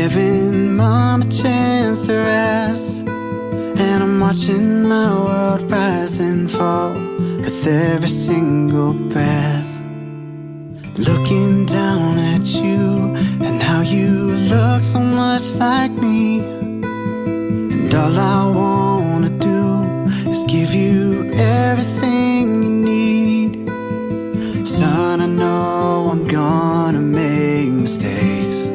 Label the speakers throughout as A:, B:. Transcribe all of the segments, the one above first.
A: giving mom a chance to rest, and I'm watching my world rise and fall with every single breath. Looking down at you and how you look so much like me, and all I wanna do is give you everything you need. Son, I know I'm gonna make mistakes,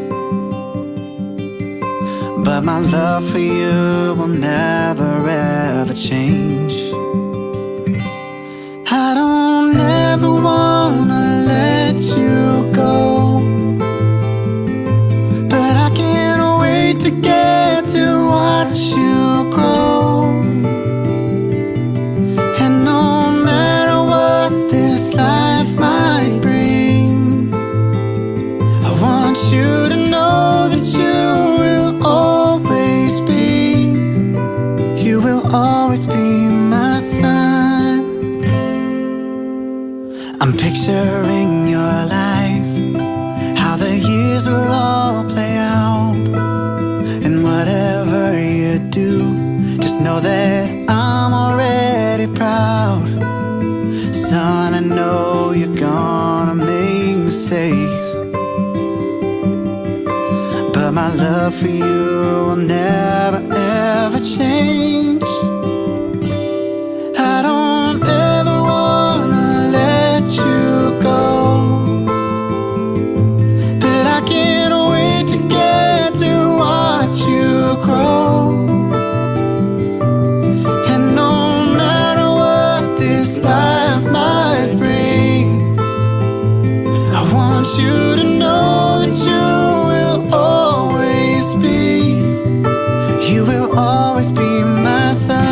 A: but my love for you will never ever change. I don't ever wanna let you go, but I can't wait to get to watch you grow. And no matter what this life might bring, I want you to know that you will always be, you will always be my son. I'm picturing your life, how the years will all play out, and whatever you do, just know that I'm already proud. Son, I know you're gonna make mistakes, but my love for you will never ever change. I don't ever wanna let you go, but I can't wait to get to watch you grow. And no matter what this life might bring, I want you to know that you will always be, you will always be my son.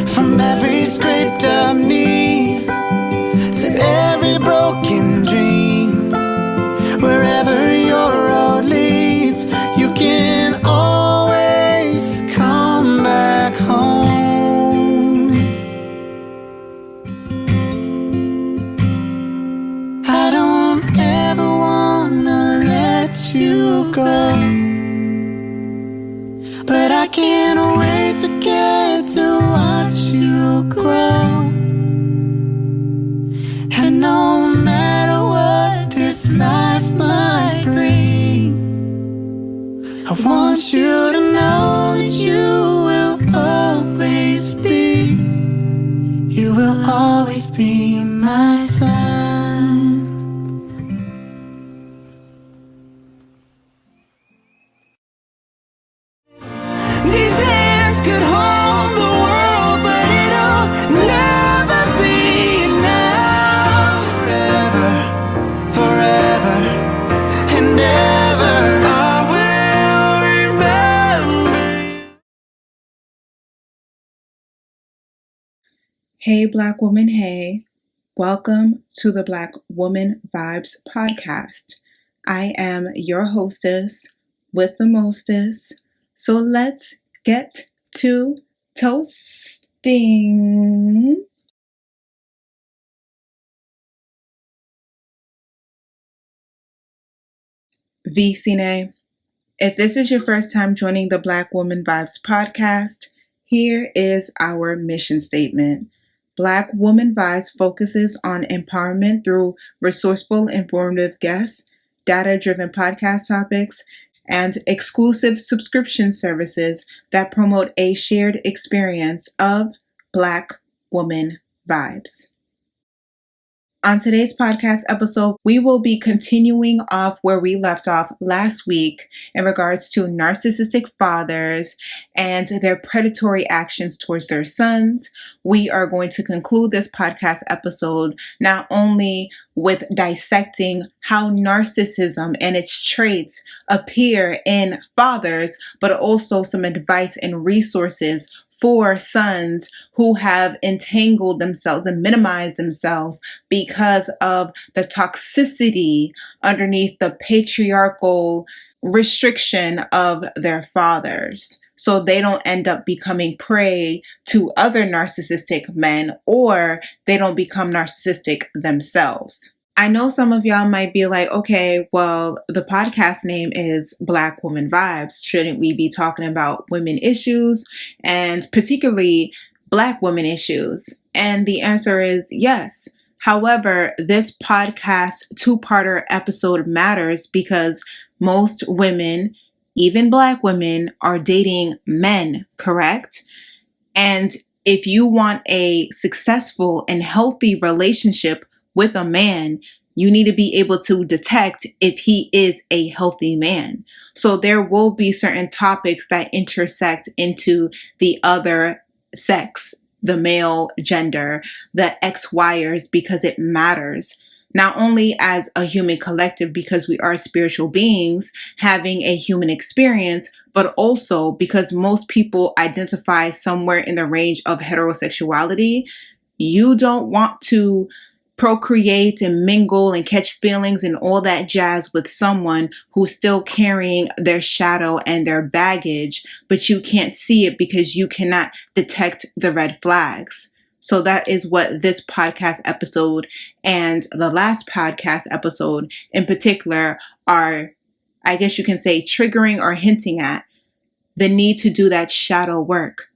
A: From every scraped up knee to every broken dream, wherever your road leads, you can always come back home. I don't ever wanna let you go, but I can't wait to get to watch you grow. And no matter what this life might bring, I want you to know that you will always be, you will always be my son. These hands could hold the world, but it'll never be enough. Forever, forever, and ever, I will remember.
B: Hey, Black woman, hey. Welcome to the Black Woman Vibes podcast. I am your hostess with the mostest. So let's get to toasting. Vicine, if this is your first time joining the Black Woman Vibes podcast, here is our mission statement. Black Woman Vibes focuses on empowerment through resourceful, informative guests, data-driven podcast topics, and exclusive subscription services that promote a shared experience of Black Woman Vibes. On today's podcast episode, we will be continuing off where we left off last week in regards to narcissistic fathers and their predatory actions towards their sons. We are going to conclude this podcast episode not only with dissecting how narcissism and its traits appear in fathers, but also some advice and resources for sons who have entangled themselves and minimized themselves because of the toxicity underneath the patriarchal restriction of their fathers. So they don't end up becoming prey to other narcissistic men, or they don't become narcissistic themselves. I know some of y'all might be like, okay, well, the podcast name is Black Woman Vibes. Shouldn't we be talking about women issues and particularly Black women issues? And the answer is yes. However, this podcast two-parter episode matters because most women, even Black women, are dating men, correct? And if you want a successful and healthy relationship with a man, you need to be able to detect if he is a healthy man. So there will be certain topics that intersect into the other sex, the male gender, the XYers, because it matters. Not only as a human collective, because we are spiritual beings having a human experience, but also because most people identify somewhere in the range of heterosexuality. You don't want to procreate and mingle and catch feelings and all that jazz with someone who's still carrying their shadow and their baggage, but you can't see it because you cannot detect the red flags. So that is what this podcast episode and the last podcast episode in particular are, I guess you can say, triggering or hinting at the need to do that shadow work.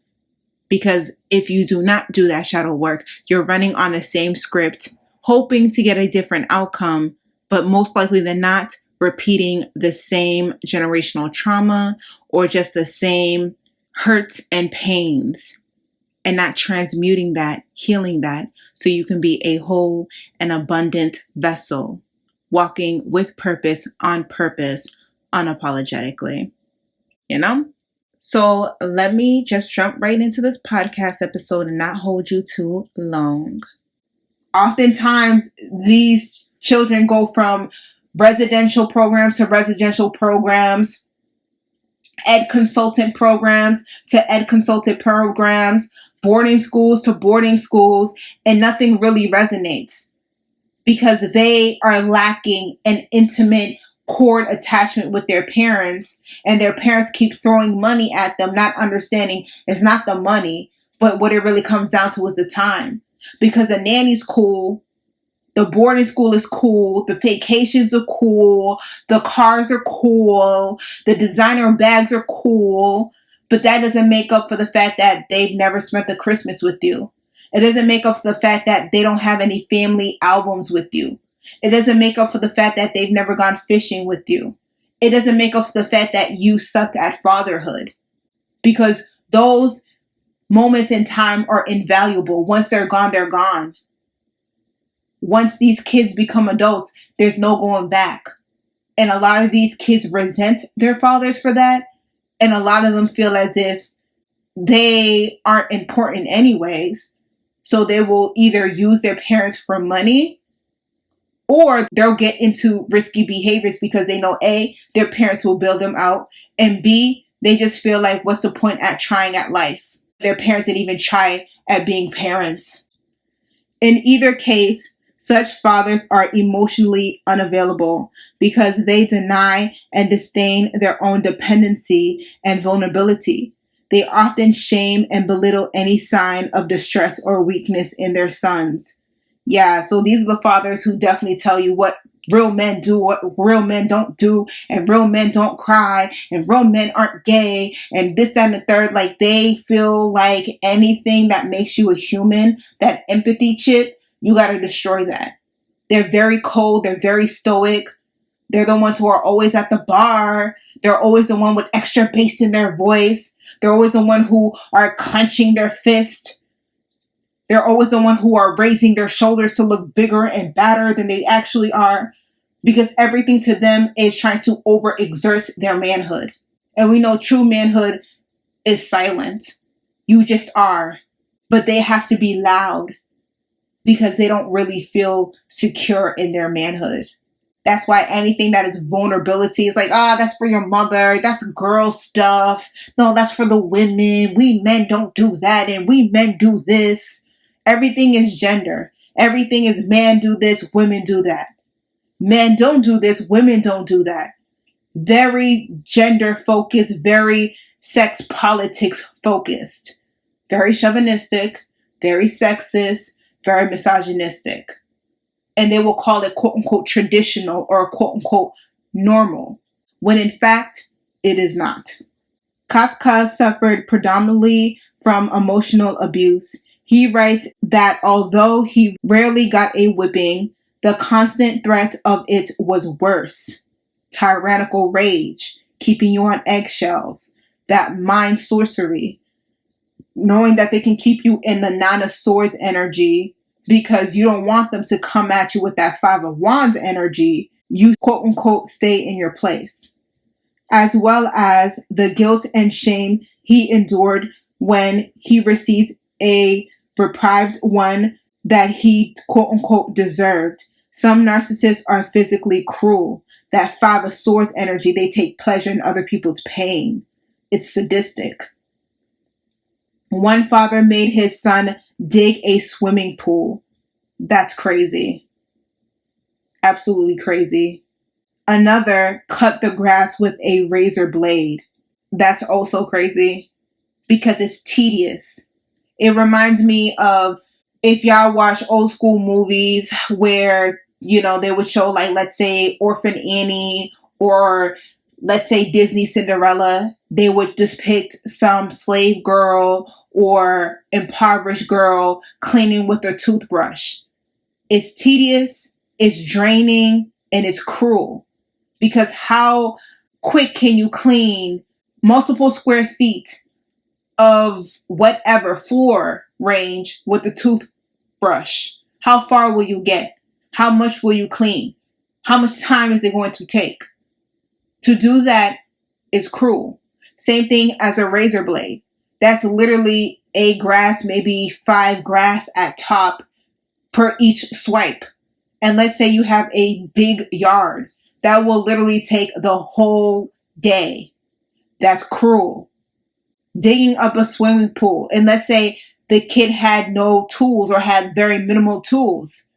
B: Because if you do not do that shadow work, you're running on the same script, hoping to get a different outcome, but most likely than not, repeating the same generational trauma or just the same hurts and pains, and not transmuting that, healing that, so you can be a whole and abundant vessel, walking with purpose, unapologetically. You know? So let me just jump right into this podcast episode and not hold you too long. Oftentimes, these children go from residential programs to residential programs, ed consultant programs to ed consultant programs, boarding schools to boarding schools, and nothing really resonates because they are lacking an intimate cord attachment with their parents, and their parents keep throwing money at them, not understanding it's not the money, but what it really comes down to is the time. Because the nanny's cool, the boarding school is cool, the vacations are cool, the cars are cool, the designer bags are cool, but that doesn't make up for the fact that they've never spent the Christmas with you. It doesn't make up for the fact that they don't have any family albums with you. It doesn't make up for the fact that they've never gone fishing with you. It doesn't make up for the fact that you sucked at fatherhood. Because those moments in time are invaluable. Once they're gone, they're gone. Once these kids become adults, there's no going back. And a lot of these kids resent their fathers for that. And a lot of them feel as if they aren't important anyways. So they will either use their parents for money, or they'll get into risky behaviors because they know A, their parents will bail them out, and B, they just feel like, what's the point at trying at life? Their parents didn't even try at being parents. In either case, such fathers are emotionally unavailable because they deny and disdain their own dependency and vulnerability. They often shame and belittle any sign of distress or weakness in their sons. Yeah, so these are the fathers who definitely tell you what real men do, what real men don't do, and real men don't cry, and real men aren't gay, and this, that, and the third. Like, they feel like anything that makes you a human, that empathy chip, you got to destroy that. They're very cold. They're very stoic. They're the ones who are always at the bar. They're always the one with extra bass in their voice. They're always the one who are clenching their fist. They're always the one who are raising their shoulders to look bigger and badder than they actually are, because everything to them is trying to overexert their manhood. And we know true manhood is silent. You just are. But they have to be loud because they don't really feel secure in their manhood. That's why anything that is vulnerability is like, that's for your mother. That's girl stuff. No, that's for the women. We men don't do that, and we men do this. Everything is gender. Everything is man do this, women do that. Men don't do this, women don't do that. Very gender focused, very sex politics focused. Very chauvinistic, very sexist, very misogynistic. and they will call it quote unquote traditional or quote unquote normal, when in fact it is not. Kafka suffered predominantly from emotional abuse. He writes that although he rarely got a whipping, the constant threat of it was worse. Tyrannical rage, keeping you on eggshells, that mind sorcery, knowing that they can keep you in the Nine of Swords energy because you don't want them to come at you with that Five of Wands energy. You quote unquote stay in your place. As well as the guilt and shame he endured when he receives a reprived one that he quote unquote deserved. Some narcissists are physically cruel. That Five of Swords energy, they take pleasure in other people's pain. It's sadistic. One father made his son dig a swimming pool. That's crazy. Absolutely crazy. Another cut the grass with a razor blade. That's also crazy because it's tedious. It reminds me of if y'all watch old school movies where, you know, they would show like, let's say Orphan Annie or let's say Disney Cinderella. They would depict some slave girl or impoverished girl cleaning with her toothbrush. It's tedious, it's draining, and it's cruel. Because how quick can you clean multiple square feet of whatever floor range with the toothbrush? How far will you get? How much will you clean? How much time is it going to take? To do that is cruel. Same thing as a razor blade. That's literally a grass, maybe 5 grass at top per each swipe. And let's say you have a big yard. That will literally take the whole day. That's cruel. Digging up a swimming pool. And let's say the kid had no tools or had very minimal tools.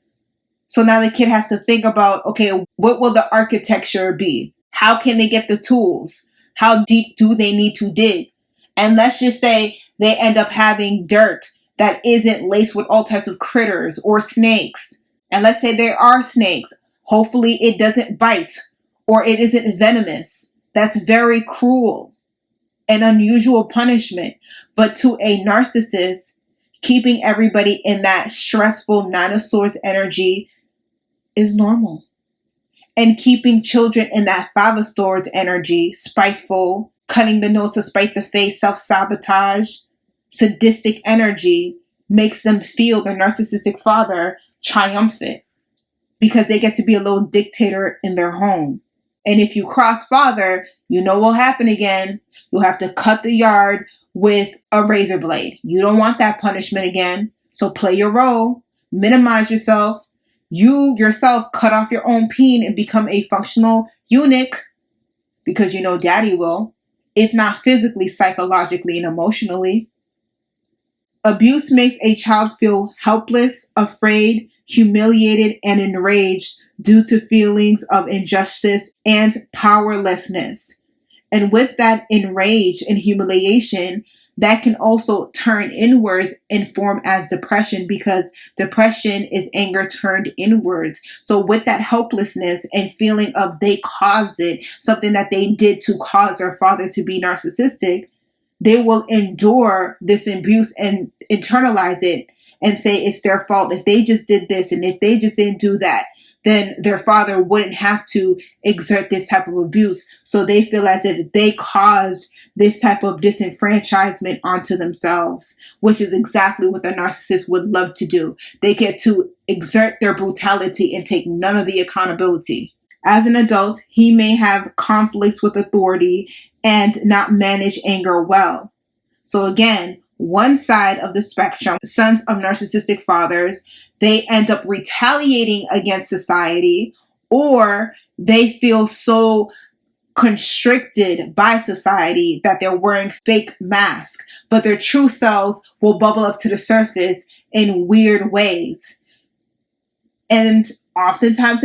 B: So now the kid has to think about, okay, what will the architecture be? How can they get the tools? How deep do they need to dig? And let's just say they end up having dirt that isn't laced with all types of critters or snakes. And let's say there are snakes. Hopefully it doesn't bite or it isn't venomous. That's very cruel and unusual punishment. But to a narcissist, keeping everybody in that stressful Nine of Swords energy is normal. And keeping children in that Five of Swords energy, spiteful, cutting the nose to spite the face, self-sabotage, sadistic energy, makes them feel the narcissistic father triumphant because they get to be a little dictator in their home. And if you cross father, you know what will happen again. You'll have to cut the yard with a razor blade. You don't want that punishment again. So play your role, minimize yourself. You yourself cut off your own peen and become a functional eunuch because you know daddy will, if not physically, psychologically, and emotionally. Abuse makes a child feel helpless, afraid, humiliated, and enraged due to feelings of injustice and powerlessness. And with that enrage and humiliation, that can also turn inwards and form as depression because depression is anger turned inwards. So with that helplessness and feeling of they caused it, something that they did to cause their father to be narcissistic, they will endure this abuse and internalize it and say it's their fault. If they just did this and if they just didn't do that, then their father wouldn't have to exert this type of abuse. So they feel as if they caused this type of disenfranchisement onto themselves, which is exactly what the narcissist would love to do. They get to exert their brutality and take none of the accountability. As an adult, he may have conflicts with authority and not manage anger well. So again, one side of the spectrum, sons of narcissistic fathers, they end up retaliating against society, or they feel so constricted by society that they're wearing fake masks, but their true selves will bubble up to the surface in weird ways. And oftentimes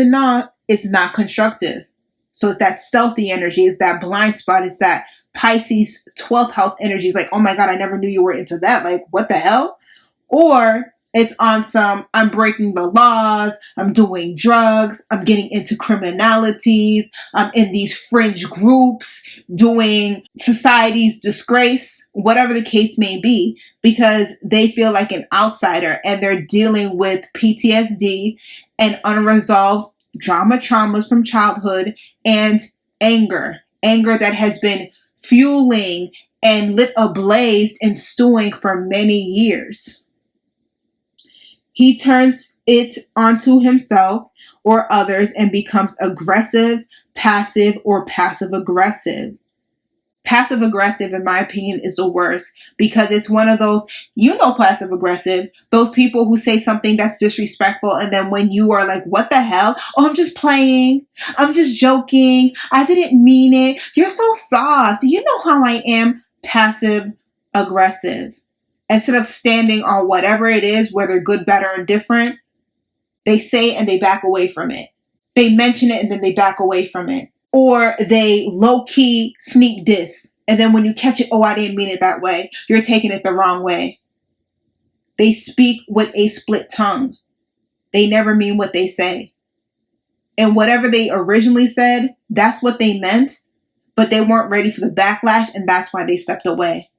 B: it's not constructive. So it's that stealthy energy, it's that blind spot, it's that Pisces 12th house energy. Is like, oh my God, I never knew you were into that. Like, what the hell? Or It's on some, I'm breaking the laws, I'm doing drugs, I'm getting into criminalities, I'm in these fringe groups, doing society's disgrace, whatever the case may be, because they feel like an outsider and they're dealing with PTSD and unresolved traumas from childhood and anger that has been fueling and lit ablaze and stewing for many years. He turns it onto himself or others and becomes aggressive, passive, or passive-aggressive. Passive-aggressive, in my opinion, is the worst because it's one of those, passive-aggressive, those people who say something that's disrespectful and then when you are like, what the hell? Oh, I'm just playing. I'm just joking. I didn't mean it. You're so soft. You know how I am. Passive-aggressive. Instead of standing on whatever it is, whether good, better, or different, they say and they back away from it. They mention it and then they back away from it. Or they low-key sneak diss. And then when you catch it, oh, I didn't mean it that way. You're taking it the wrong way. They speak with a split tongue. They never mean what they say. And whatever they originally said, that's what they meant. But they weren't ready for the backlash and that's why they stepped away.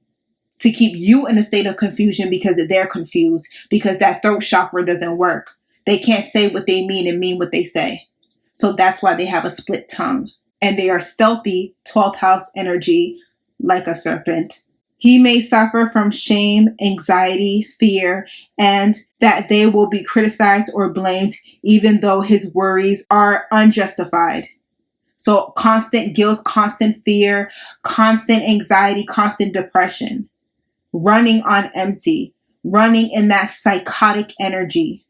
B: To keep you in a state of confusion because they're confused, because that throat chakra doesn't work. They can't say what they mean and mean what they say. So that's why they have a split tongue. And they are stealthy, 12th house energy, like a serpent. He may suffer from shame, anxiety, fear, and that they will be criticized or blamed even though his worries are unjustified. So constant guilt, constant fear, constant anxiety, constant depression. Running on empty, running in that psychotic energy,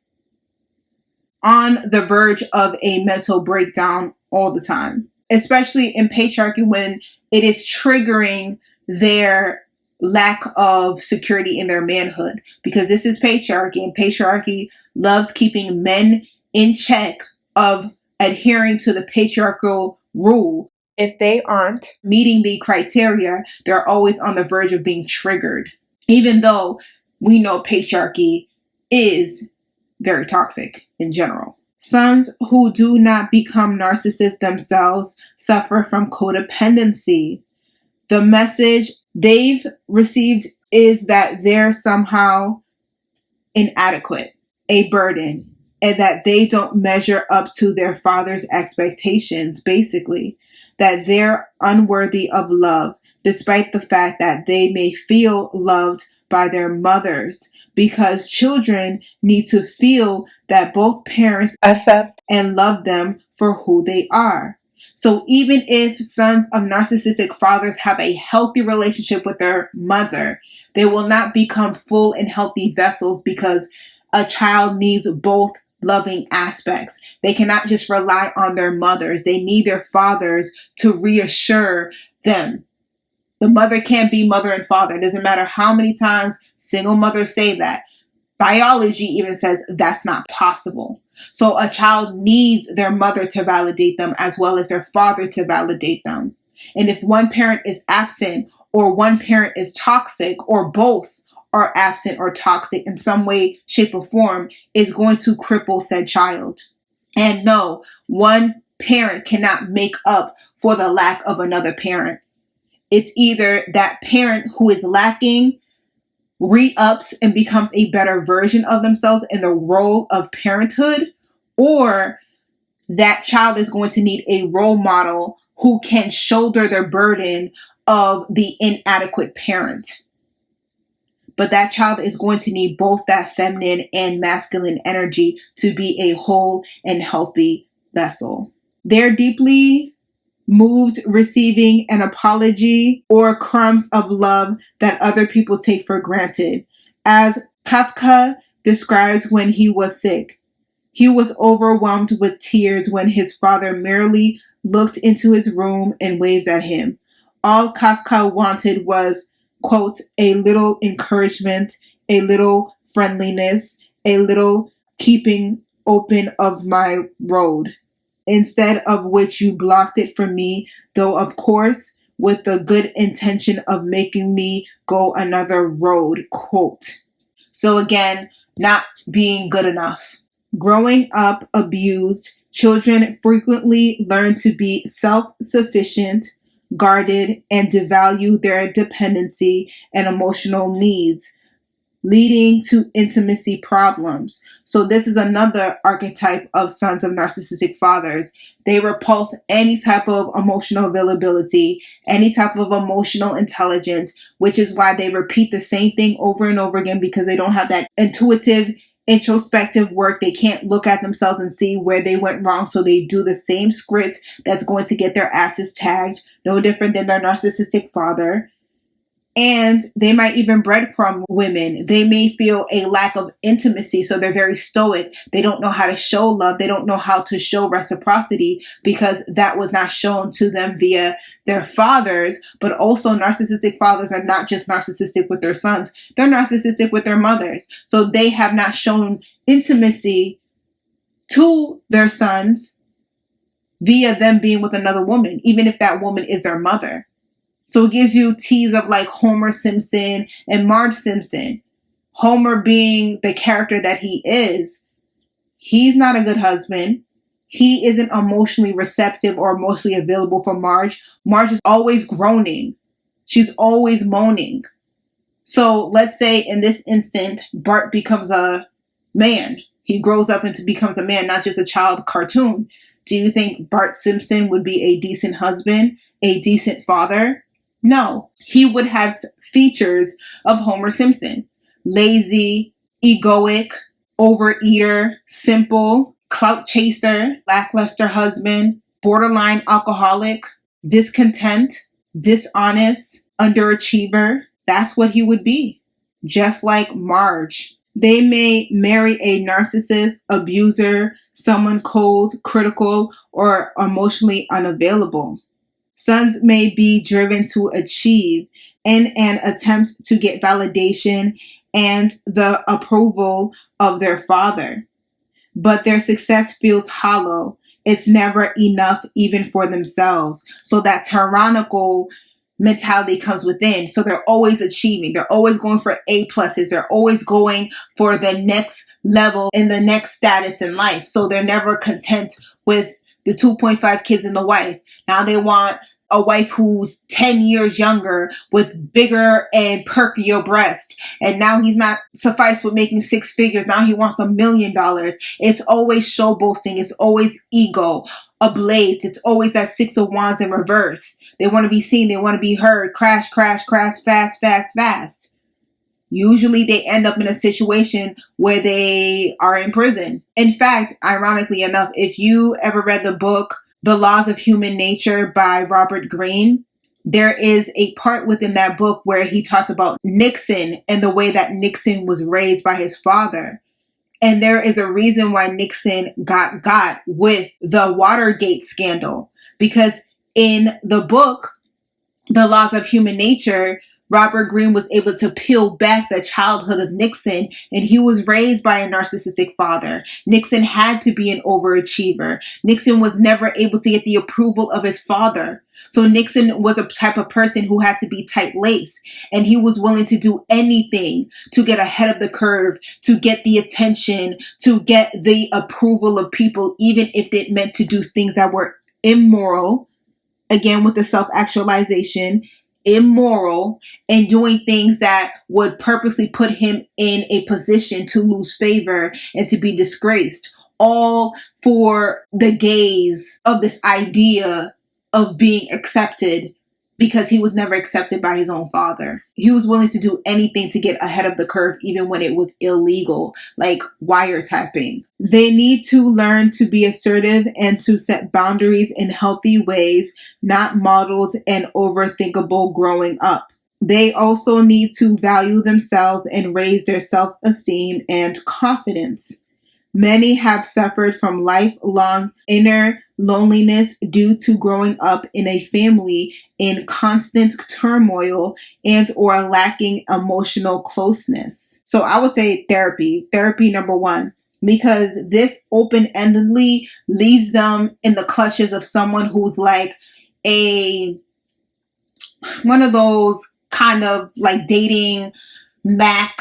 B: on the verge of a mental breakdown all the time, especially in patriarchy when it is triggering their lack of security in their manhood, because this is patriarchy and patriarchy loves keeping men in check of adhering to the patriarchal rule. If they aren't meeting the criteria, they're always on the verge of being triggered, even though we know patriarchy is very toxic in general. Sons who do not become narcissists themselves suffer from codependency. The message they've received is that they're somehow inadequate, a burden, and that they don't measure up to their father's expectations, basically, that they're unworthy of love, despite the fact that they may feel loved by their mothers, because children need to feel that both parents accept and love them for who they are. So even if sons of narcissistic fathers have a healthy relationship with their mother, they will not become full and healthy vessels because a child needs both loving aspects. They cannot just rely on their mothers. They need their fathers to reassure them. The mother can't be mother and father. It doesn't matter how many times single mothers say that. Biology even says that's not possible. So a child needs their mother to validate them as well as their father to validate them. And if one parent is absent or one parent is toxic or both are absent or toxic in some way, shape, or form, is going to cripple said child. And no, one parent cannot make up for the lack of another parent. It's either that parent who is lacking re-ups and becomes a better version of themselves in the role of parenthood, or that child is going to need a role model who can shoulder the burden of the inadequate parent. But that child is going to need both that feminine and masculine energy to be a whole and healthy vessel. They're deeply moved receiving an apology or crumbs of love that other people take for granted. As Kafka describes when he was sick, he was overwhelmed with tears when his father merely looked into his room and waved at him. All Kafka wanted was, quote, a little encouragement, a little friendliness, a little keeping open of my road. Instead of which you blocked it from me, though of course with the good intention of making me go another road, quote. So again, not being good enough. Growing up abused, children frequently learn to be self-sufficient, guarded, and devalue their dependency and emotional needs, leading to intimacy problems. So this is another archetype of sons of narcissistic fathers. They repulse any type of emotional availability, any type of emotional intelligence, which is why they repeat the same thing over and over again, because they don't have that intuitive, introspective work. They can't look at themselves and see where they went wrong. So they do the same script that's going to get their asses tagged, no different than their narcissistic father. And they might even breadcrumb women. They may feel a lack of intimacy, so they're very stoic. They don't know how to show love. They don't know how to show reciprocity because that was not shown to them via their fathers. But also narcissistic fathers are not just narcissistic with their sons. They're narcissistic with their mothers. So they have not shown intimacy to their sons via them being with another woman, even if that woman is their mother. So it gives you teas of like Homer Simpson and Marge Simpson. Homer being the character that he is, he's not a good husband. He isn't emotionally receptive or emotionally available for Marge. Marge is always groaning. She's always moaning. So let's say in this instant, Bart becomes a man. He grows up and becomes a man, not just a child cartoon. Do you think Bart Simpson would be a decent husband, a decent father? No, he would have features of Homer Simpson. Lazy, egoic, overeater, simple, clout chaser, lackluster husband, borderline alcoholic, discontent, dishonest, underachiever. That's what he would be. Just like Marge. They may marry a narcissist, abuser, someone cold, critical, or emotionally unavailable. Sons may be driven to achieve in an attempt to get validation and the approval of their father. But their success feels hollow. It's never enough even for themselves. So that tyrannical mentality comes within. So they're always achieving. They're always going for A pluses. They're always going for the next level and the next status in life. So they're never content with the 2.5 kids and the wife. Now they want a wife who's 10 years younger with bigger and perkier breasts. And now he's not sufficed with making 6 figures. Now he wants $1 million. It's always show boasting. It's always ego ablaze. It's always that 6 of wands in reverse. They want to be seen. They want to be heard. Crash, crash, crash, fast, fast, fast. Usually they end up in a situation where they are in prison. In fact, ironically enough, if you ever read the book, The Laws of Human Nature by Robert Greene, there is a part within that book where he talked about Nixon and the way that Nixon was raised by his father. And there is a reason why Nixon got with the Watergate scandal. Because in the book, The Laws of Human Nature, Robert Greene was able to peel back the childhood of Nixon, and he was raised by a narcissistic father. Nixon had to be an overachiever. Nixon was never able to get the approval of his father. So Nixon was a type of person who had to be tight-laced, and he was willing to do anything to get ahead of the curve, to get the attention, to get the approval of people, even if it meant to do things that were immoral. Again, with the self-actualization, immoral, and doing things that would purposely put him in a position to lose favor and to be disgraced, all for the gaze of this idea of being accepted, because he was never accepted by his own father. He was willing to do anything to get ahead of the curve, even when it was illegal, like wiretapping. They need to learn to be assertive and to set boundaries in healthy ways, not modeled and overthinkable growing up. They also need to value themselves and raise their self-esteem and confidence. Many have suffered from lifelong inner loneliness due to growing up in a family in constant turmoil and or lacking emotional closeness. So I would say therapy number 1, because this open-endedly leaves them in the clutches of someone who's like one of those kind of like dating Mac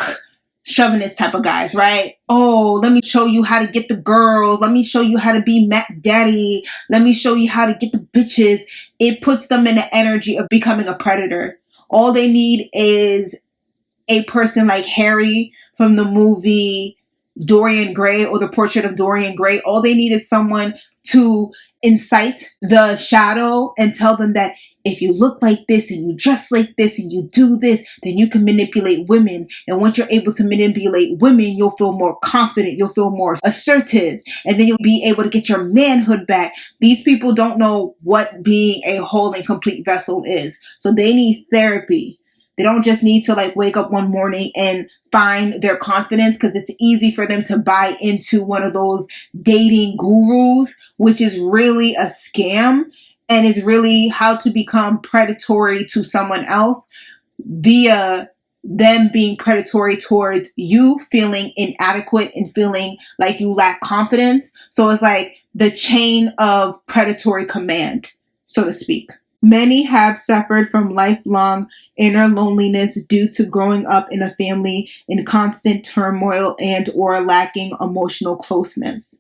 B: chauvinist type of guys, right? Oh, let me show you how to get the girls. Let me show you how to be Mac Daddy. Let me show you how to get the bitches. It puts them in the energy of becoming a predator. All they need is a person like Harry from the movie Dorian Gray or the Portrait of Dorian Gray. All they need is someone to incite the shadow and tell them that if you look like this and you dress like this and you do this, then you can manipulate women. And once you're able to manipulate women, you'll feel more confident. You'll feel more assertive. And then you'll be able to get your manhood back. These people don't know what being a whole and complete vessel is. So they need therapy. They don't just need to like wake up one morning and find their confidence, because it's easy for them to buy into one of those dating gurus, which is really a scam and is really how to become predatory to someone else via them being predatory towards you feeling inadequate and feeling like you lack confidence. So it's like the chain of predatory command, so to speak. Many have suffered from lifelong inner loneliness due to growing up in a family in constant turmoil and or lacking emotional closeness.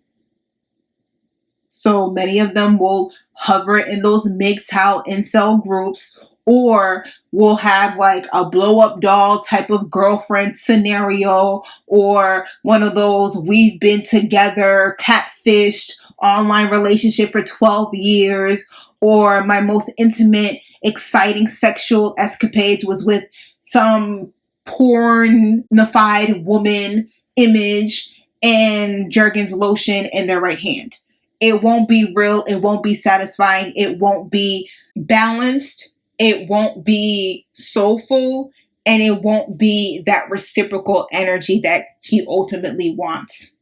B: So many of them will hover in those MGTOW incel groups, or will have like a blow up doll type of girlfriend scenario, or one of those we've been together, catfished, online relationship for 12 years, or my most intimate, exciting sexual escapades was with some pornified woman image and Jergens lotion in their right hand. It won't be real. It won't be satisfying. It won't be balanced. It won't be soulful. And it won't be that reciprocal energy that he ultimately wants.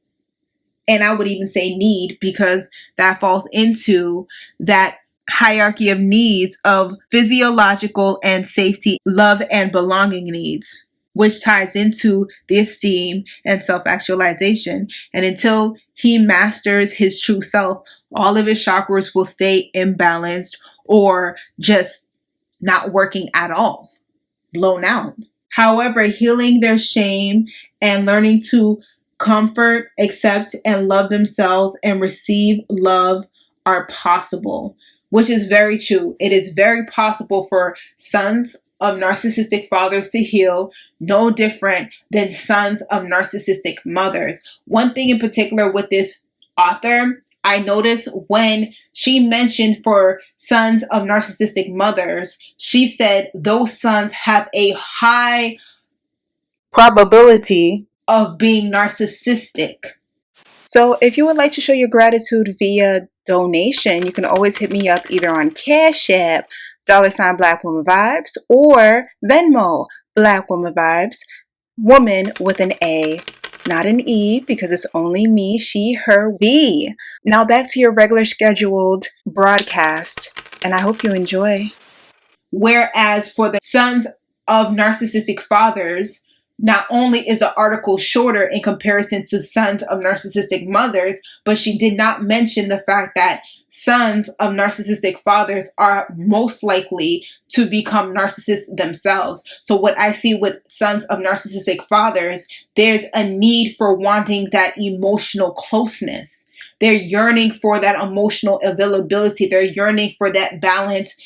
B: And I would even say need, because that falls into that hierarchy of needs of physiological and safety, love and belonging needs, which ties into the esteem and self-actualization. And until he masters his true self, all of his chakras will stay imbalanced or just not working at all, blown out. However, healing their shame and learning to comfort, accept, and love themselves and receive love are possible, which is very true. It is very possible for sons of narcissistic fathers to heal, no different than sons of narcissistic mothers. One thing in particular with this author, I noticed when she mentioned for sons of narcissistic mothers, she said those sons have a high probability of being narcissistic. So if you would like to show your gratitude via donation, you can always hit me up either on Cash App, $ BlackWomanVibes, or Venmo, BlackWomanVibes, woman with an A, not an E, because it's only me, she, her, we. Now back to your regular scheduled broadcast, and I hope you enjoy. Whereas for the sons of narcissistic fathers, not only is the article shorter in comparison to sons of narcissistic mothers, but she did not mention the fact that sons of narcissistic fathers are most likely to become narcissists themselves. So what I see with sons of narcissistic fathers, there's a need for wanting that emotional closeness. They're yearning for that emotional availability. They're yearning for that balanced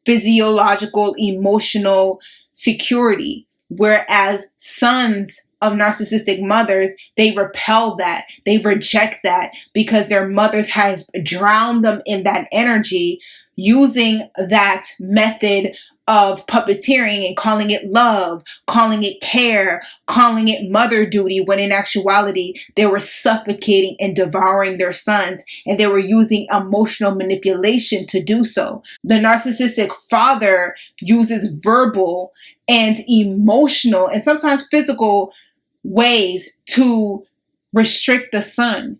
B: physiological, emotional security. Whereas sons of narcissistic mothers, they repel that, they reject that, because their mothers has drowned them in that energy, using that method of puppeteering and calling it love, calling it care, calling it mother duty, when in actuality, they were suffocating and devouring their sons, and they were using emotional manipulation to do so. The narcissistic father uses verbal and emotional and sometimes physical ways to restrict the son.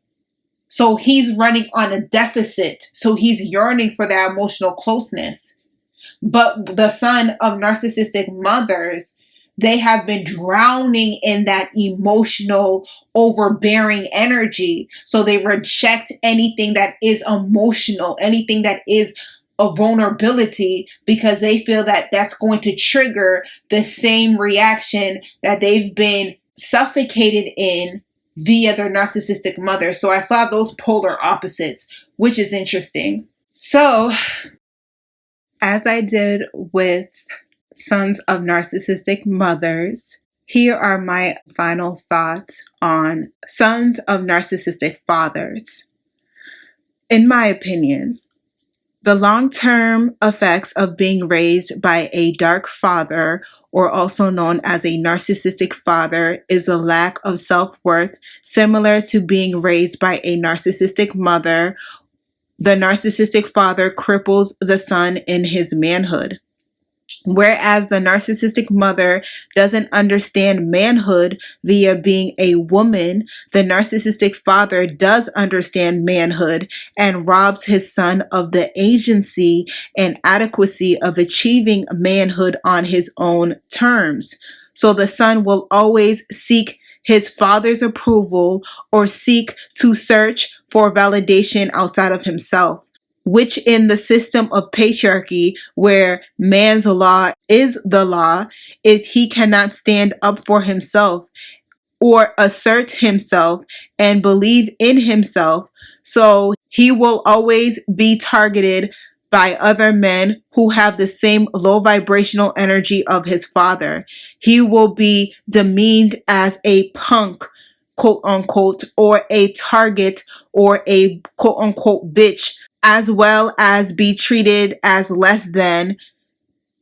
B: So he's running on a deficit. So he's yearning for that emotional closeness. But the son of narcissistic mothers, they have been drowning in that emotional, overbearing energy. So they reject anything that is emotional, anything that is a vulnerability, because they feel that that's going to trigger the same reaction that they've been suffocated in via their narcissistic mother. So I saw those polar opposites, which is interesting. So, as I did with sons of narcissistic mothers, here are my final thoughts on sons of narcissistic fathers. In my opinion, the long-term effects of being raised by a dark father, or also known as a narcissistic father, is the lack of self-worth, similar to being raised by a narcissistic mother. The narcissistic father cripples the son in his manhood. Whereas the narcissistic mother doesn't understand manhood via being a woman, the narcissistic father does understand manhood and robs his son of the agency and adequacy of achieving manhood on his own terms. So the son will always seek his father's approval or seek to search for validation outside of himself, which in the system of patriarchy, where man's law is the law, if he cannot stand up for himself or assert himself and believe in himself, so he will always be targeted by other men who have the same low vibrational energy of his father. He will be demeaned as a punk, quote unquote, or a target or a quote unquote bitch, as well as be treated as less than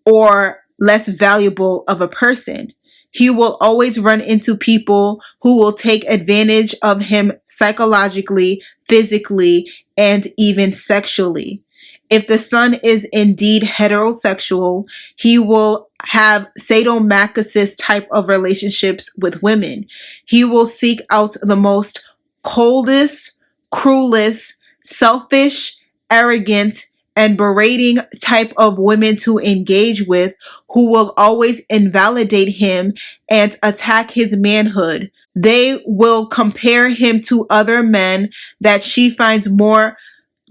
B: or less valuable of a person. He will always run into people who will take advantage of him psychologically, physically, and even sexually. If the son is indeed heterosexual, he will have sadomasochist type of relationships with women. He will seek out the most coldest, cruelest, selfish, arrogant, and berating type of women to engage with, who will always invalidate him and attack his manhood. They will compare him to other men that she finds more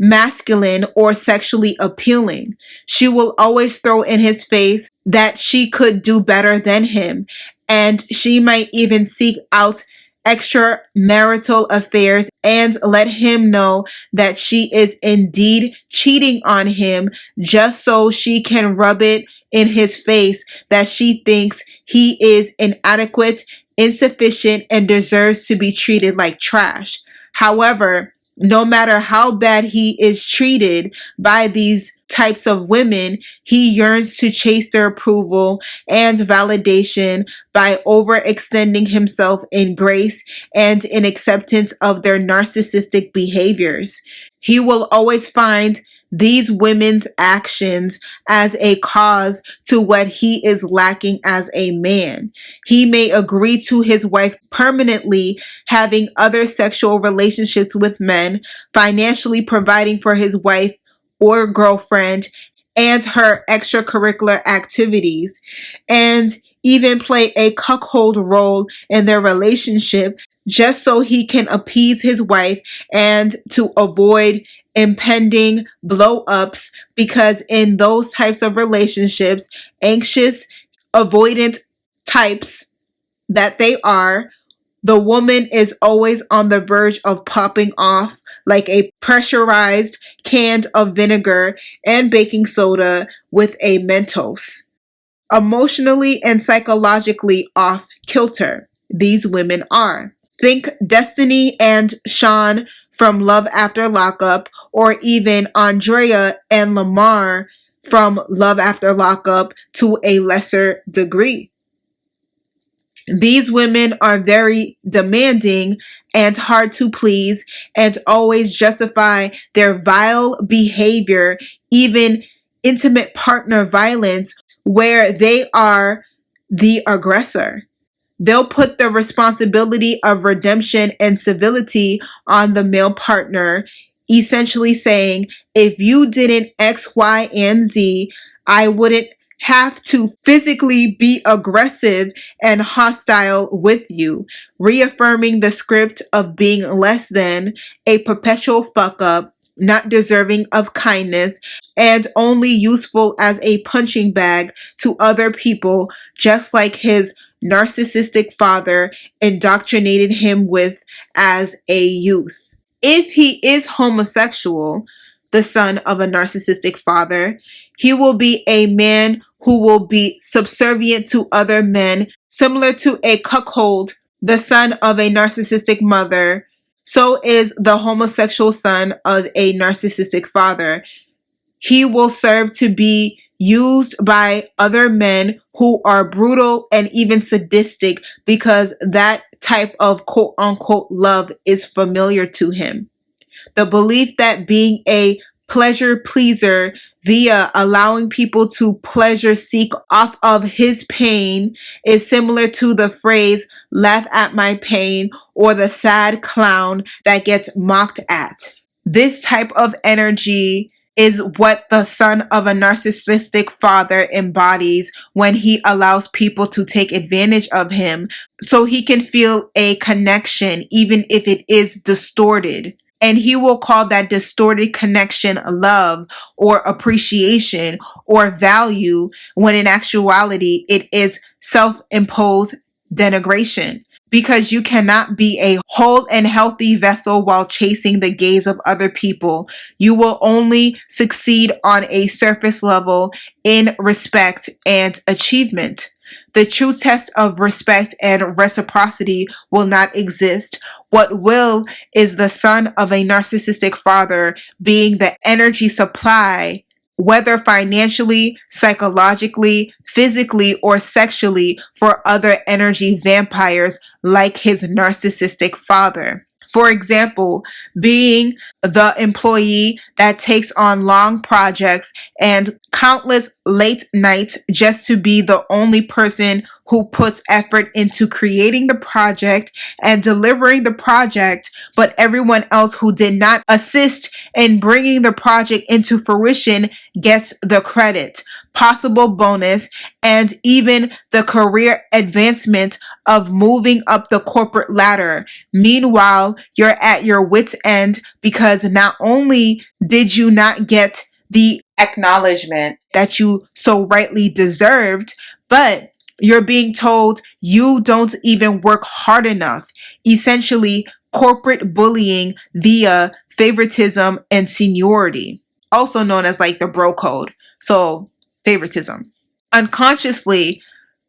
B: masculine or sexually appealing. She will always throw in his face that she could do better than him, and she might even seek out extramarital affairs and let him know that she is indeed cheating on him, just so she can rub it in his face that she thinks he is inadequate, insufficient, and deserves to be treated like trash. However, no matter how bad he is treated by these types of women, he yearns to chase their approval and validation by overextending himself in grace and in acceptance of their narcissistic behaviors. He will always find these women's actions as a cause to what he is lacking as a man. He may agree to his wife permanently having other sexual relationships with men, financially providing for his wife or girlfriend and her extracurricular activities, and even play a cuckold role in their relationship just so he can appease his wife and to avoid impending blow-ups, because in those types of relationships, anxious, avoidant types that they are, the woman is always on the verge of popping off like a pressurized can of vinegar and baking soda with a Mentos. Emotionally and psychologically off kilter, these women are. Think Destiny and Sean from Love After Lockup, or even Andrea and Lamar from Love After Lockup to a lesser degree. These women are very demanding and hard to please and always justify their vile behavior, even intimate partner violence, where they are the aggressor. They'll put the responsibility of redemption and civility on the male partner, essentially saying, if you didn't X, Y, and Z, I wouldn't have to physically be aggressive and hostile with you, reaffirming the script of being less than, a perpetual fuck up, not deserving of kindness, and only useful as a punching bag to other people, just like his narcissistic father indoctrinated him with as a youth. If he is homosexual, the son of a narcissistic father, he will be a man who will be subservient to other men, similar to a cuckold, the son of a narcissistic mother. So is the homosexual son of a narcissistic father. He will serve to be used by other men who are brutal and even sadistic because that type of quote unquote love is familiar to him. The belief that being a pleasure pleaser via allowing people to pleasure seek off of his pain is similar to the phrase laugh at my pain or the sad clown that gets mocked at. This type of energy is what the son of a narcissistic father embodies when he allows people to take advantage of him so he can feel a connection even if it is distorted. And he will call that distorted connection love or appreciation or value when in actuality it is self-imposed denigration. Because you cannot be a whole and healthy vessel while chasing the gaze of other people. You will only succeed on a surface level in respect and achievement. The true test of respect and reciprocity will not exist. What will is the son of a narcissistic father being the energy supply, whether financially, psychologically, physically, or sexually, for other energy vampires like his narcissistic father. For example, being the employee that takes on long projects and countless late nights just to be the only person who puts effort into creating the project and delivering the project, but everyone else who did not assist in bringing the project into fruition gets the credit, possible bonus, and even the career advancement of moving up the corporate ladder. Meanwhile, you're at your wit's end because not only did you not get the acknowledgement that you so rightly deserved, but you're being told you don't even work hard enough. Essentially, corporate bullying via favoritism and seniority, also known as like the bro code. So, favoritism. Unconsciously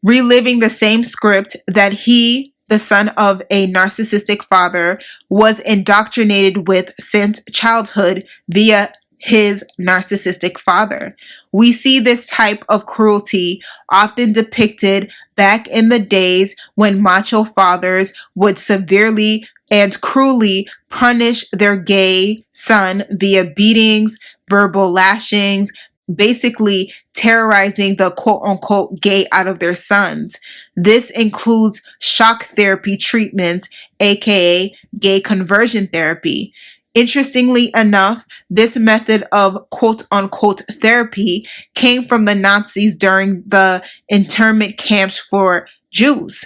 B: reliving the same script that he, the son of a narcissistic father, was indoctrinated with since childhood via his narcissistic father. We see this type of cruelty often depicted back in the days when macho fathers would severely and cruelly punish their gay son via beatings, verbal lashings, basically terrorizing the quote unquote gay out of their sons. This includes shock therapy treatments, aka gay conversion therapy. Interestingly enough, this method of quote unquote therapy came from the Nazis during the internment camps for Jews.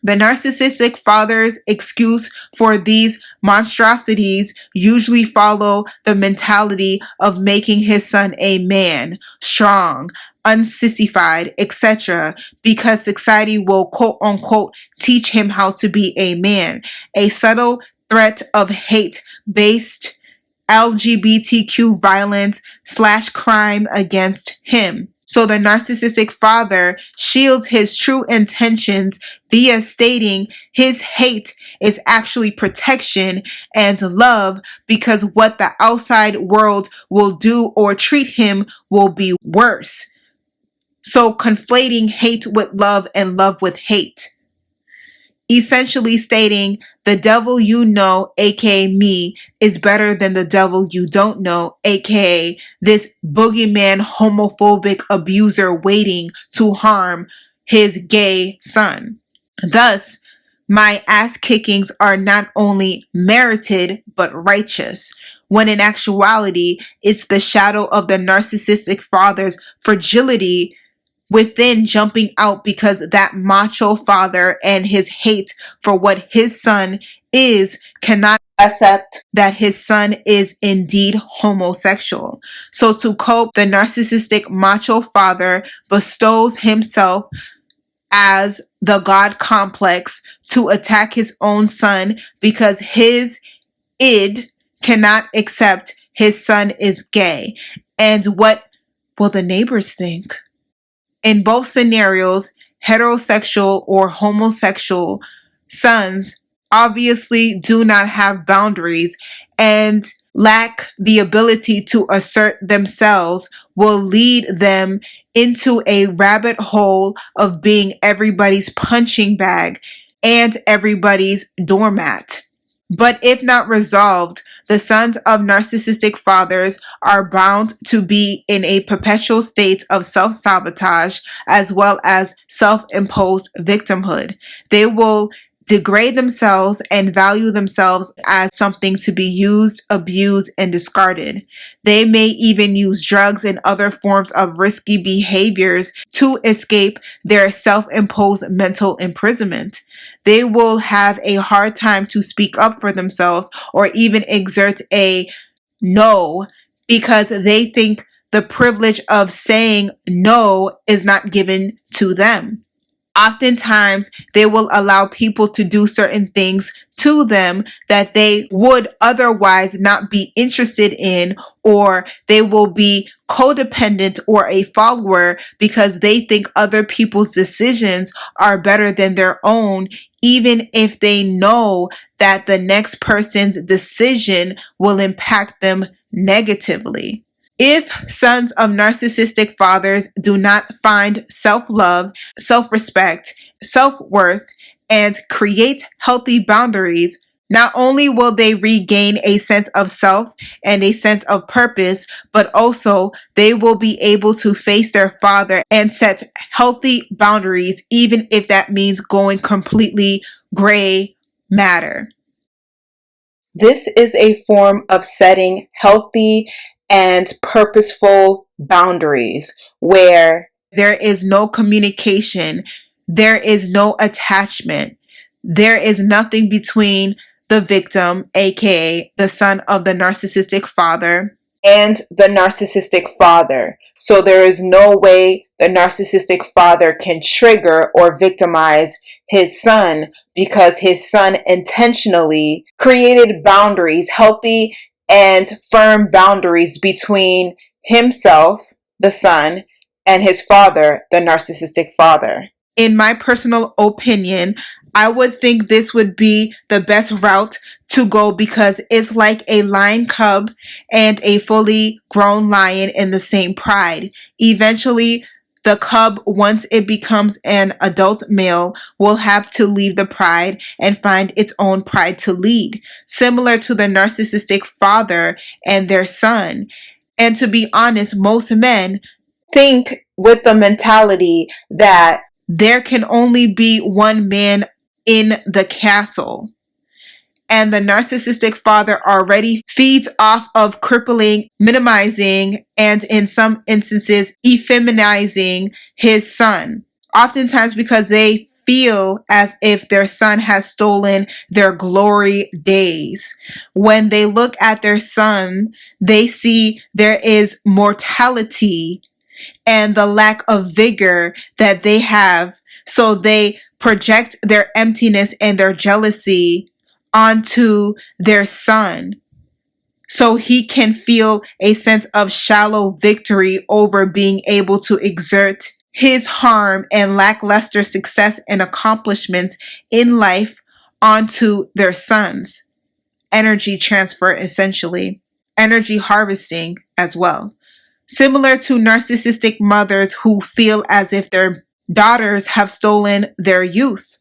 B: The narcissistic father's excuse for these monstrosities usually follow the mentality of making his son a man, strong, unsissified, etc., because society will quote unquote teach him how to be a man. A subtle threat of hate-based LGBTQ violence / crime against him. So the narcissistic father shields his true intentions via stating his hate is actually protection and love because what the outside world will do or treat him will be worse. So conflating hate with love and love with hate. Essentially stating the devil you know, aka me, is better than the devil you don't know, aka this boogeyman homophobic abuser waiting to harm his gay son. Thus, my ass kickings are not only merited but righteous, when in actuality it's the shadow of the narcissistic father's fragility within jumping out because that macho father and his hate for what his son is cannot accept that his son is indeed homosexual. So to cope, the narcissistic macho father bestows himself as the God complex to attack his own son because his id cannot accept his son is gay. And what will the neighbors think? In both scenarios, heterosexual or homosexual sons obviously do not have boundaries and lack the ability to assert themselves, will lead them into a rabbit hole of being everybody's punching bag and everybody's doormat. But if not resolved, the sons of narcissistic fathers are bound to be in a perpetual state of self-sabotage as well as self-imposed victimhood. They will degrade themselves and value themselves as something to be used, abused, and discarded. They may even use drugs and other forms of risky behaviors to escape their self-imposed mental imprisonment. They will have a hard time to speak up for themselves or even exert a no because they think the privilege of saying no is not given to them. Oftentimes, they will allow people to do certain things to them that they would otherwise not be interested in, or they will be codependent or a follower because they think other people's decisions are better than their own, even if they know that the next person's decision will impact them negatively. If sons of narcissistic fathers do not find self-love, self-respect, self-worth, and create healthy boundaries, not only will they regain a sense of self and a sense of purpose, but also they will be able to face their father and set healthy boundaries, even if that means going completely gray matter. This is a form of setting healthy and purposeful boundaries where there is no communication, there is no attachment, there is nothing between the victim, aka the son of the narcissistic father, and the narcissistic father. So there is no way the narcissistic father can trigger or victimize his son because his son intentionally created boundaries, healthy and firm boundaries between himself, the son, and his father, the narcissistic father. In my personal opinion, I would think this would be the best route to go because it's like a lion cub and a fully grown lion in the same pride. Eventually, the cub, once it becomes an adult male, will have to leave the pride and find its own pride to lead, similar to the narcissistic father and their son. And to be honest, most men think with the mentality that there can only be one man in the castle. And the narcissistic father already feeds off of crippling, minimizing, and in some instances, effeminizing his son. Oftentimes because they feel as if their son has stolen their glory days. When they look at their son, they see there is mortality and the lack of vigor that they have. So they project their emptiness and their jealousy onto their son so he can feel a sense of shallow victory over being able to exert his harm and lackluster success and accomplishments in life onto their sons. Energy transfer, essentially. Energy harvesting as well. Similar to narcissistic mothers who feel as if their daughters have stolen their youth.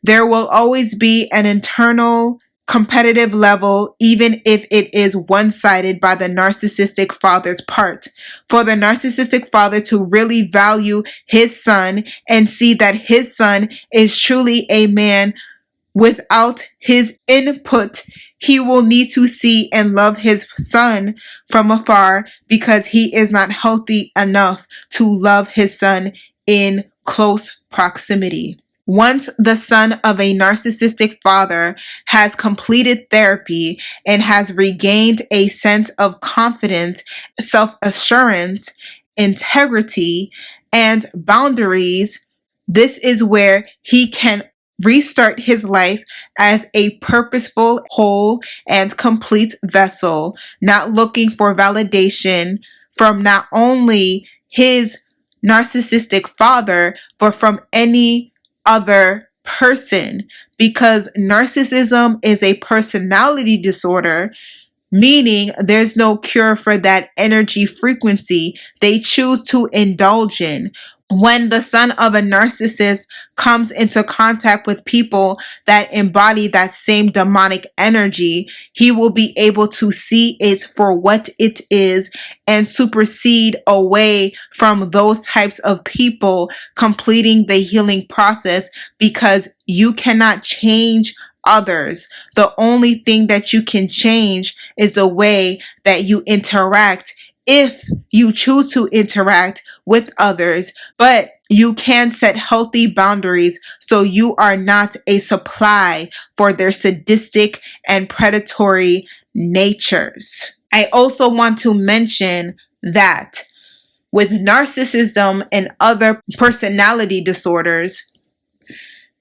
B: There will always be an internal competitive level, even if it is one-sided by the narcissistic father's part. For the narcissistic father to really value his son and see that his son is truly a man without his input, he will need to see and love his son from afar because he is not healthy enough to love his son in close proximity. Once the son of a narcissistic father has completed therapy and has regained a sense of confidence, self-assurance, integrity, and boundaries, This is where he can restart his life as a purposeful, whole, and complete vessel, not looking for validation from not only his narcissistic father, but from any other person. Because narcissism is a personality disorder, meaning there's no cure for that energy frequency they choose to indulge in. When the son of a narcissist comes into contact with people that embody that same demonic energy, he will be able to see it for what it is and supersede away from those types of people, completing the healing process, because you cannot change others. The only thing that you can change is the way that you interact, if you choose to interact with others, but you can set healthy boundaries so you are not a supply for their sadistic and predatory natures. I also want to mention that with narcissism and other personality disorders,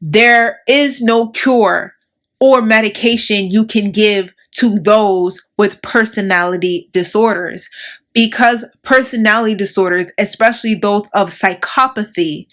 B: there is no cure or medication you can give to those with personality disorders, because personality disorders, especially those of psychopathy,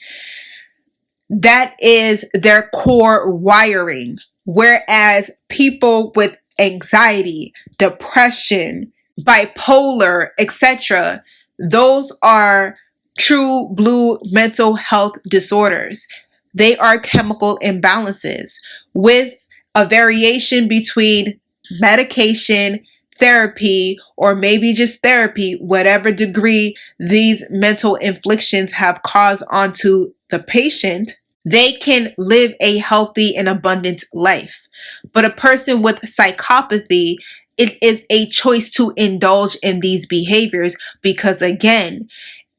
B: that is their core wiring. Whereas people with anxiety, depression, bipolar, etc., those are true blue mental health disorders. They are chemical imbalances with a variation between medication, therapy, or maybe just therapy, whatever degree these mental inflictions have caused onto the patient. They can live a healthy and abundant life. But a person with psychopathy, it is a choice to indulge in these behaviors, because again,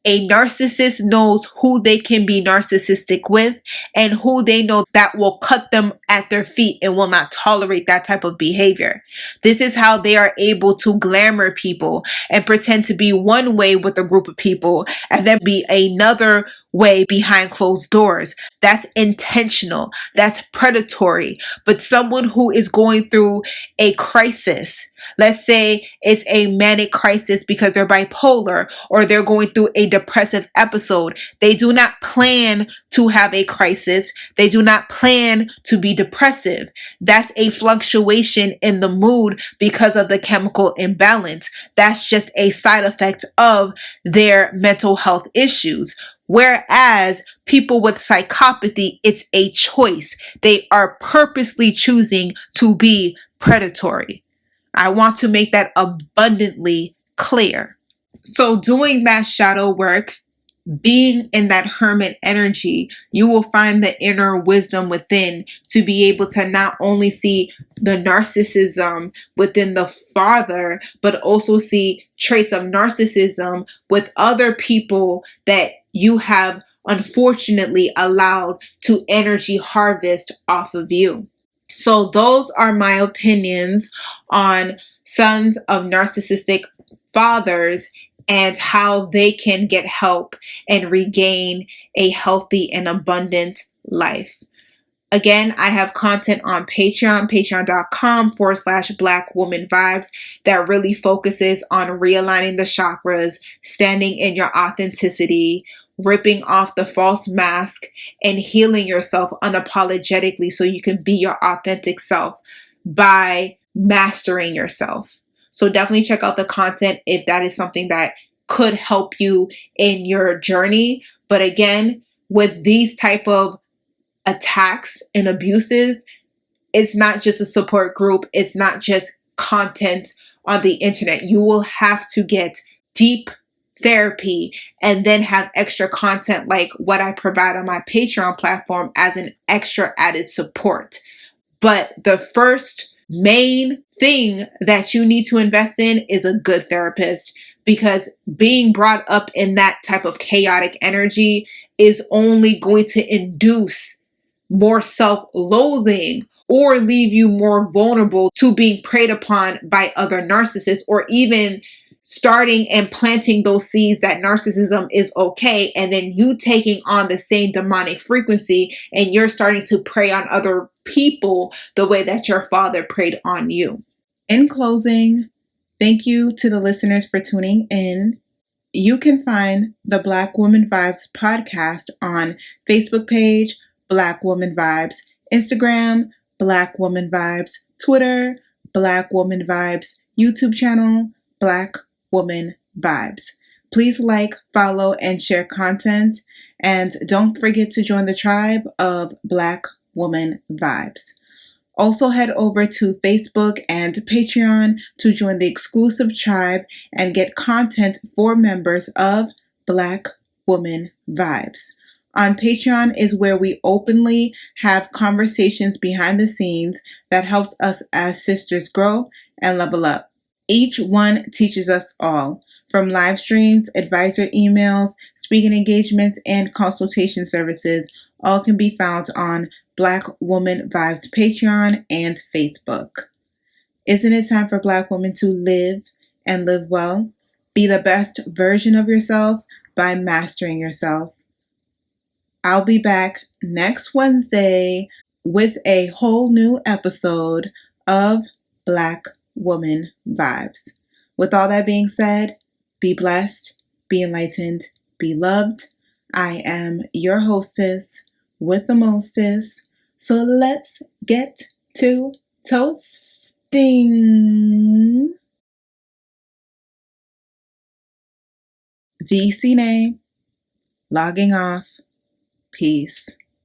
B: a narcissist knows who they can be narcissistic with and who they know that will cut them at their feet and will not tolerate that type of behavior. This is how they are able to glamour people and pretend to be one way with a group of people and then be another way behind closed doors. That's intentional. That's predatory. But someone who is going through a crisis, let's say it's a manic crisis because they're bipolar or they're going through a depressive episode, they do not plan to have a crisis. They do not plan to be depressive. That's a fluctuation in the mood because of the chemical imbalance. That's just a side effect of their mental health issues. Whereas people with psychopathy, it's a choice. They are purposely choosing to be predatory. I want to make that abundantly clear. So doing that shadow work, being in that hermit energy, you will find the inner wisdom within to be able to not only see the narcissism within the father, but also see traits of narcissism with other people that you have unfortunately allowed to energy harvest off of you. So those are my opinions on sons of narcissistic fathers and how they can get help and regain a healthy and abundant life. Again, I have content on Patreon, patreon.com/BlackWomanVibes, that really focuses on realigning the chakras, standing in your authenticity, ripping off the false mask, and healing yourself unapologetically so you can be your authentic self by mastering yourself. So definitely check out the content if that is something that could help you in your journey. But again, with these type of attacks and abuses, it's not just a support group. It's not just content on the internet. You will have to get deep therapy and then have extra content like what I provide on my Patreon platform as an extra added support. But the first main thing that you need to invest in is a good therapist, because being brought up in that type of chaotic energy is only going to induce more self-loathing or leave you more vulnerable to being preyed upon by other narcissists, or even starting and planting those seeds that narcissism is okay, and then you taking on the same demonic frequency and you're starting to prey on other people the way that your father preyed on you. In closing, thank you to the listeners for tuning in. You can find the Black Woman Vibes podcast on Facebook page, Black Woman Vibes, Instagram, Black Woman Vibes, Twitter, Black Woman Vibes, YouTube channel, Black Woman Vibes. Please like, follow, and share content. And don't forget to join the tribe of Black Woman Vibes. Also head over to Facebook and Patreon to join the exclusive tribe and get content for members of Black Woman Vibes. On Patreon is where we openly have conversations behind the scenes that helps us as sisters grow and level up. Each one teaches us all, from live streams, advisor emails, speaking engagements, and consultation services. All can be found on Black Woman Vibes Patreon and Facebook. Isn't it time for Black women to live and live well? Be the best version of yourself by mastering yourself. I'll be back next Wednesday with a whole new episode of Black Woman Vibes. With all that being said, be blessed, be enlightened, be loved. I am your hostess with the mostest. So let's get to toasting. VCNA, logging off. Peace.